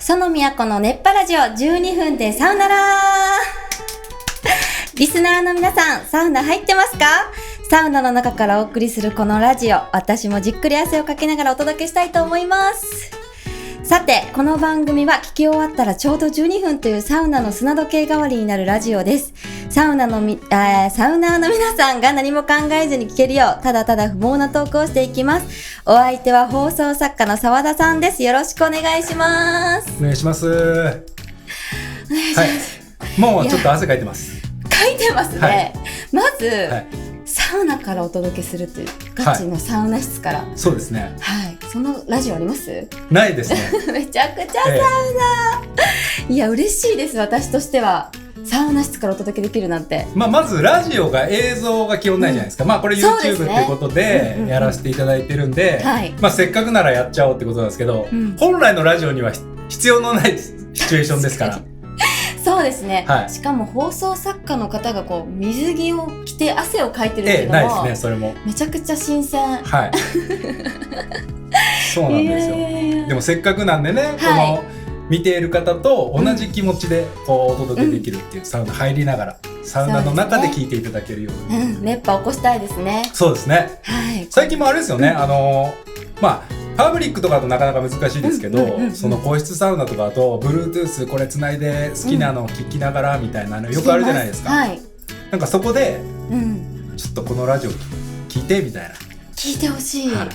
園都の熱波ラジオ12分でサウナラリスナーの皆さん、サウナ入ってますか？サウナの中からお送りするこのラジオ、私もじっくり汗をかきながらお届けしたいと思います。さて、この番組は聞き終わったらちょうど12分というサウナの砂時計代わりになるラジオです。サウナーの皆さんが何も考えずに聞けるよう、ただただ不毛なトークをしていきます。お相手は放送作家の澤田さんです。よろしくお願いします。お願いします。お願いします。はい、もうちょっと汗かいてます。かいてますね。はい、まず、はい、サウナからお届けするというガチのサウナ室から、そうですね。はい。そのラジオあります？ないですね。めちゃくちゃサウナ、いや嬉しいです。私としてはサウナ室からお届けできるなんて。まずラジオが映像が基本ないじゃないですか。これ YouTube っていうことでやらせていただいてるんで、せっかくならやっちゃおうってことなんですけど、本来のラジオには必要のないシチュエーションですから。そうですね、はい、しかも放送作家の方がこう水着を着て汗をかいてるっていうのも、ないですね。それもめちゃくちゃ新鮮。はい。そうなんですよ。でもせっかくなんでね、この見ている方と同じ気持ちでこうお届けできるっていう、サウナ入りながらサウナの中で聞いていただけるように、熱波起こしたいですね。そうですね、はい、最近もあれですよね、パブリックとかだとなかなか難しいですけど、その個室サウナとかだと Bluetooth これつないで好きなのを聞きながらみたいなのよくあるじゃないですか。はい、なんかそこで、ちょっとこのラジオ聞いてみたいな、聞いてほしい、はい、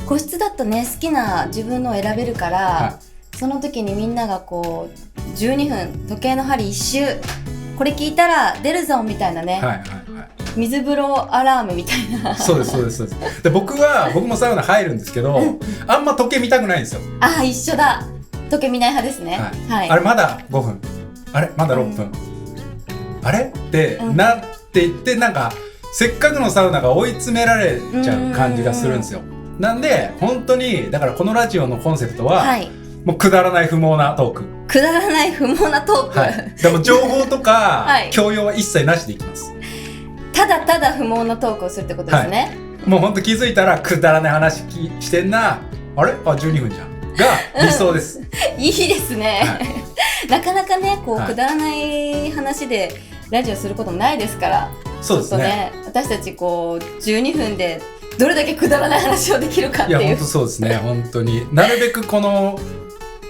個室だとね、好きな自分のを選べるから、はい、その時にみんながこう12分時計の針一周、これ聞いたら出るぞみたいなね、はいはいはい、水風呂アラームみたいな。そうですそうですそうです。で僕もサウナ入るんですけど、あんま時計見たくないんですよ。ああ、一緒だ。時計見ない派ですね。はいはい、あれまだ5分、あれまだ6分、あれってなっていって、なんかせっかくのサウナが追い詰められちゃう感じがするんですよ。なんで本当にだからこのラジオのコンセプトは、はい、もうくだらない不毛なトーク。くだらない不毛なトーク。はい、でも情報とか教養は一切なしでいきます。ただただ不毛なトークをするってことですね。はい、もう本当気づいたらくだらない話してんな。あれ12分じゃん。が理想です。いいですね。はい、なかなかね、こう、くだらない話でラジオすることもないですから。そうですね。ちょっとね、私たちこう12分でどれだけくだらない話をできるかっていう。いや本当そうですね。本当になるべくこの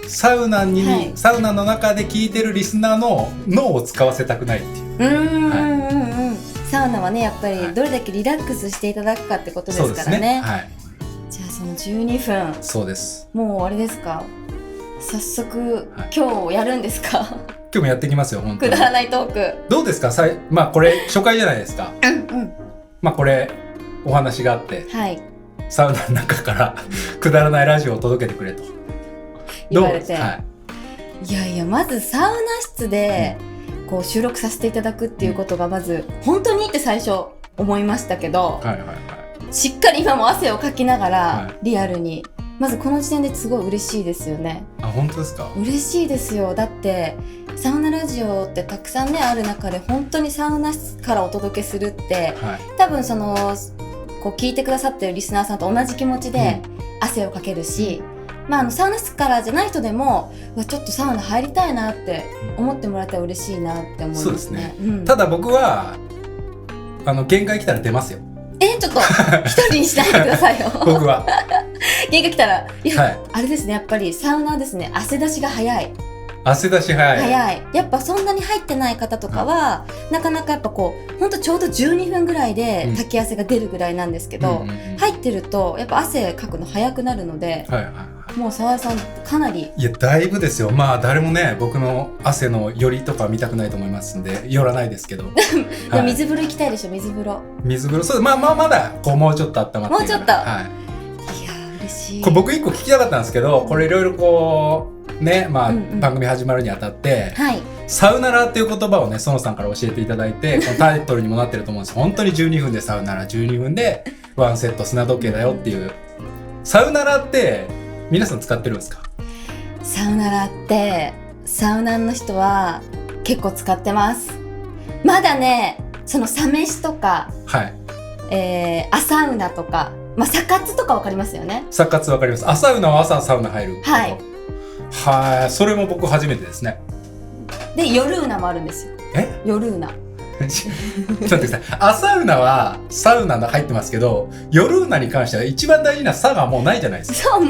サウナの中で聞いてるリスナーの脳を使わせたくないっていう。サウナはね、やっぱりどれだけリラックスしていただくかってことですからね。はい、じゃあその12分。そうです。もうあれですか。早速、今日やるんですか。今日もやってきますよ本当に。くだらないトーク。どうですか。これ初回じゃないですか。これお話があって、はい、サウナの中からくだらないラジオを届けてくれと言われて、いやいや、まずサウナ室で、こう収録させていただくっていうことがまず本当にって最初思いましたけど、しっかり今も汗をかきながらリアルに、まずこの時点ですごい嬉しいですよね。あ、本当ですか。嬉しいですよ。だってサウナラジオってたくさんねある中で、本当にサウナ室からお届けするって、多分そのこう聞いてくださってるリスナーさんと同じ気持ちで汗をかけるし、サウナ室からじゃない人でもちょっとサウナ入りたいなって思ってもらえたら嬉しいなって思いますね。そうですね。ただ僕は限界来たら出ますよ。ちょっと一人にしないでくださいよ。僕は限界来たら、あれですね、やっぱりサウナですね、汗出しが早い。汗出し早い。やっぱそんなに入ってない方とかは、なかなかやっぱこうほんとちょうど12分ぐらいで滝汗が出るぐらいなんですけど、入ってるとやっぱ汗かくの早くなるので、もう澤田さんかなり。いやだいぶですよ。誰もね僕の汗の寄りとか見たくないと思いますんで寄らないですけど。水風呂行きたいでしょ。水風呂。そう、まだこうもうちょっと温まって。もうちょっと。いや嬉しい。これ僕一個聞きたかったんですけど、これいろいろこうね、番組始まるにあたって、サウナラっていう言葉をね園さんから教えていただいて、このタイトルにもなってると思うんです。本当に12分でサウナラ、12分でワンセット砂時計だよっていう。サウナラって皆さん使ってるんですか？サウナラってサウナの人は結構使ってます。まだね、そのサ飯とか、アサウナとか、サ活とかわかりますよね。サ活わかります。アサウナは朝サウナ入る。はい、それも僕初めてですね。でヨルーナもあるんですよ。ヨルーナちょっと待ってください。アサウナはサウナが入ってますけど、ヨルーナに関しては一番大事な差がもうないじゃないですか。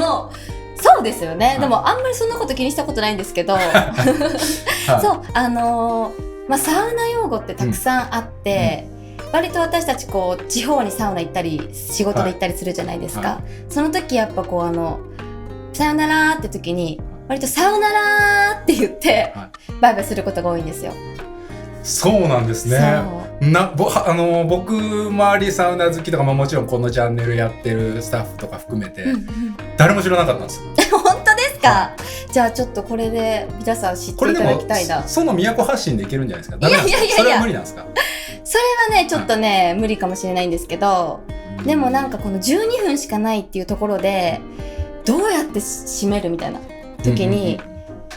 そうですよね、はい、でもあんまりそんなこと気にしたことないんですけど、はい、そうサウナ用語ってたくさんあって、割と私たちこう地方にサウナ行ったり仕事で行ったりするじゃないですか、はいはい、その時やっぱこうさよならって時に割とさよならって言って、はい、バイバイすることが多いんですよ。そうなんですね。僕周りサウナ好きとか、もちろんこのチャンネルやってるスタッフとか含めて、誰も知らなかったんですよ。本当ですか、はい、じゃあちょっとこれで皆さん知っていただきたいな。その都発信でいけるんじゃないですか。それは無理なんですか。それはねちょっとね、はい、無理かもしれないんですけど、でもなんかこの12分しかないっていうところでどうやって締めるみたいな時に、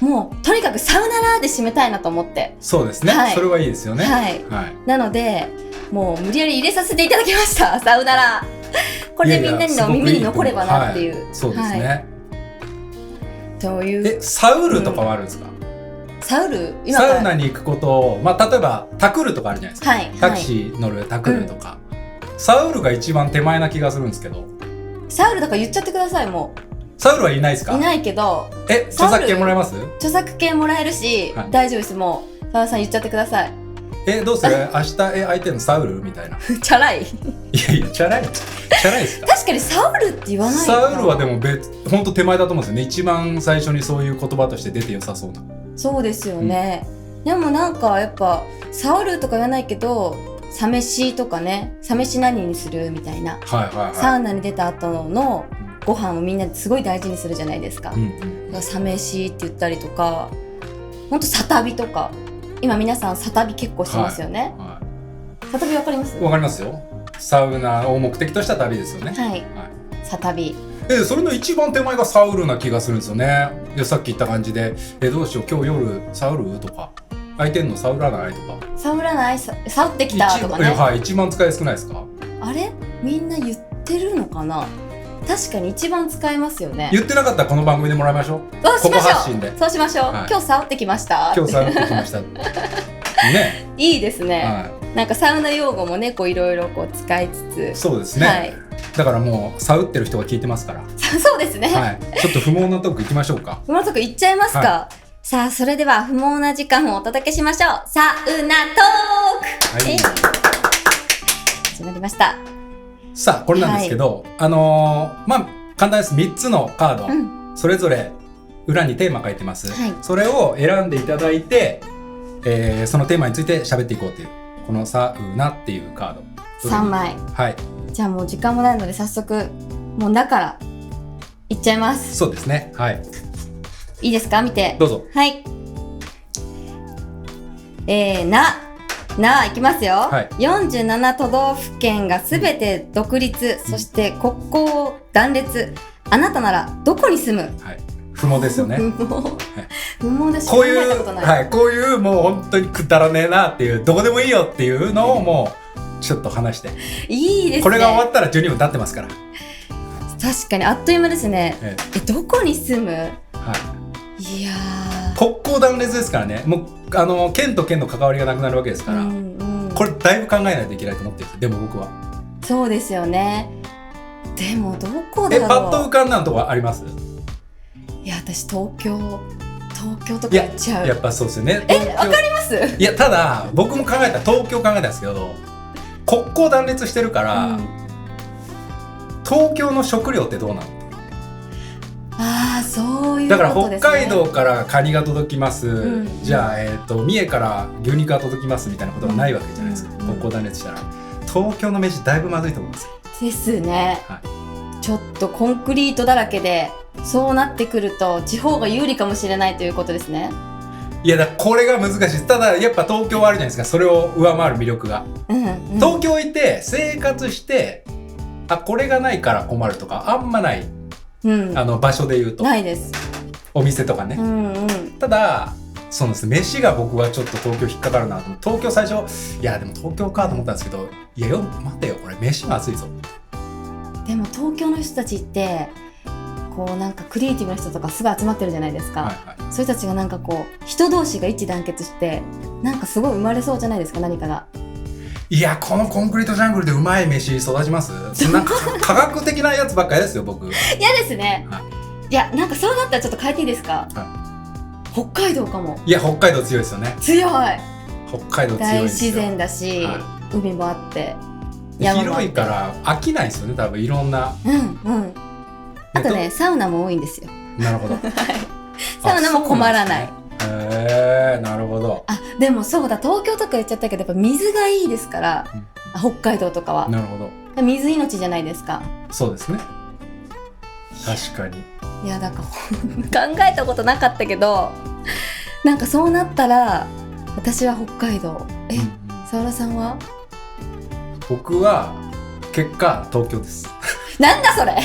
もうとにかくサウナラーで締めたいなと思って。そうですね、はい、それはいいですよね、はいはい、なのでもう無理やり入れさせていただきましたサウナラー。これでみんなの耳に残ればなっていう。そうですね、はい、というサウルとかはあるんですか。サウナに行くことを、例えばタクルとかあるじゃないですか、はい、タクシー乗るタクルとか、サウルが一番手前な気がするんですけど。サウルだから言っちゃってください。もうサウルはいないですか。いないけど、著作権もらえます。著作権もらえるし、はい、大丈夫です。もう澤田さん言っちゃってください。どうする明日相手のサウルみたいな。チャラい。いやチャラいですか。確かにサウルって言わないかな。サウルはでも本当手前だと思うんですよね。一番最初にそういう言葉として出て良さそうな。そうですよね、でもなんかやっぱサウルとか言わないけど、サ飯とかね、サ飯何にするみたいな、サウナに出た後のご飯をみんなですごい大事にするじゃないですか、サ飯って言ったりとか、ほんとサタビとか、今皆さんサタビ結構してますよね、サタビわかります？わかりますよ。サウナを目的とした旅ですよね。はい、サタビ。それの一番手前がサウルな気がするんですよね。さっき言った感じで、どうしよう今日夜サウルとか空いてんの、サウらないとか、サウらない、サウってきたとかね。はい、一番使いやすくないですか。あれみんな言ってるのかな。確かに一番使えますよね。言ってなかったらこの番組でもらいましょう。ここ発信で。そうしましょう、はい、今日サウってきました。今日サウってきましたね、いいですね、はい、なんかサウナ用語もね、こういろいろこう使いつつ。そうですね、はい、だからもうサウってる人が聞いてますから。そうですね、はい、ちょっと不毛なトークいきましょうか。不毛なトークいっちゃいますか、はい、さあそれでは不毛な時間をお届けしましょう。サウナトーク、はい、始まりました。さあこれなんですけど、はい、簡単です。3つのカード、それぞれ裏にテーマ書いてます、はい、それを選んでいただいて、そのテーマについて喋っていこうという、このサウナっていうカード3枚、はい、じゃあもう時間もないので早速もうだからいっちゃいます。そうですね、はい、いいですか、見てどうぞ。はい、いきますよ、はい、47都道府県がすべて独立、そして国交断裂、あなたならどこに住む、はい、不毛ですよね。不毛です。こういう、はい、こういうもう本当にくだらねえなっていう、どこでもいいよっていうのをもうちょっと話して、いいですね。これが終わったら12分経ってますから。確かにあっという間ですね。どこに住む、はい、いや国交断裂ですからね。もう県と県の関わりがなくなるわけですから、これだいぶ考えないといけないと思ってるんです。でも僕はそうですよね。でもどこだろう。パッと浮かんだのとかあります？いや私東京とか行っちゃう。やっぱそうですよね。わかります？いやただ僕も考えたら東京考えたんですけど、国交断裂してるから、東京の食料ってどうなの？ああ、そういうことですね。だから北海道からカニが届きます、じゃあ、三重から牛肉が届きますみたいなことがないわけじゃないですか、国交断裂したら。東京の飯だいぶまずいと思うんですよ。ですね、はい、ちょっとコンクリートだらけで、そうなってくると地方が有利かもしれないということですね。いやこれが難しい。ただやっぱ東京はあるじゃないですか、それを上回る魅力が、東京いて生活して、これがないから困るとかあんまない、場所で言うとないです。お店とかね、ただそうですね、飯が僕はちょっと東京引っかかるなと思って、東京最初いやでも東京かと思ったんですけど、いや待てよ、これ飯が熱いぞ。でも東京の人たちってこうなんかクリエイティブな人とかすごい集まってるじゃないですか、はいはい、そういう人たちがなんかこう人同士が一致団結してなんかすごい生まれそうじゃないですか、何かが。いや、このコンクリートジャングルでうまい飯育ちます？なんか科学的なやつばっかりですよ僕。嫌ですね、はい、いやなんかそうなったらちょっと変えていいですか、はい、北海道かも。いや北海道強いですよね。強い、北海道強いですよ。大自然だし、はい、海もあって広いから飽きないですよね、多分いろんな。うんうん。あとね、サウナも多いんですよ。なるほど。サウナも困らない。へえ、なるほど。あ、でもそうだ、東京とか言っちゃったけどやっぱ水がいいですから、北海道とかは。なるほど。水命じゃないですか。そうですね。確かに。いやだから考えたことなかったけど、なんかそうなったら私は北海道。サウラさんは？僕は結果東京です。なんだそれ。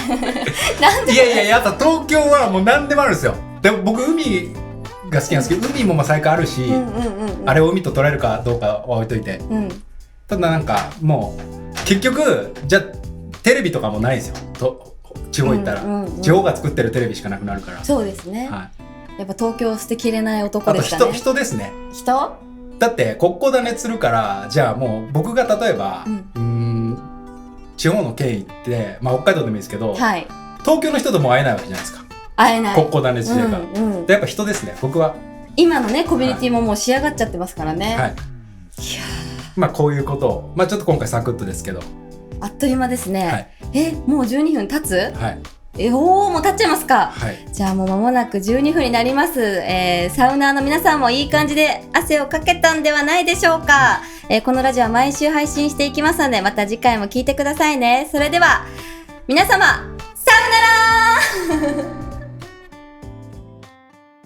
なんで？いややっぱ東京はもう何でもあるんですよ。でも僕海が好きなんですけど、海も最高あるし、あれを海と捉えるかどうかは置いといて、ただなんかもう結局じゃあテレビとかもないんですよ。地方行ったら、地方が作ってるテレビしかなくなるから。そうですね、はい、やっぱ東京を捨てきれない男でしたね。あと人ですね。人だって国交種するから、じゃあもう僕が例えば、地方の県行って、まあ、北海道でもいいですけど、はい、東京の人とも会えないわけじゃないですか。会えない。国交種してるから、でやっぱ人ですね、僕は。今のねコミュニティももう仕上がっちゃってますからね。はい、いやまあこういうことを、まあ、ちょっと今回サクッとですけど、あっという間ですね、はい、もう12分経つ？はい、もう経っちゃいますか、はい、じゃあもう間もなく12分になります、サウナーの皆さんもいい感じで汗をかけたんではないでしょうか。このラジオは毎週配信していきますので、また次回も聞いてくださいね。それでは皆様さよなら。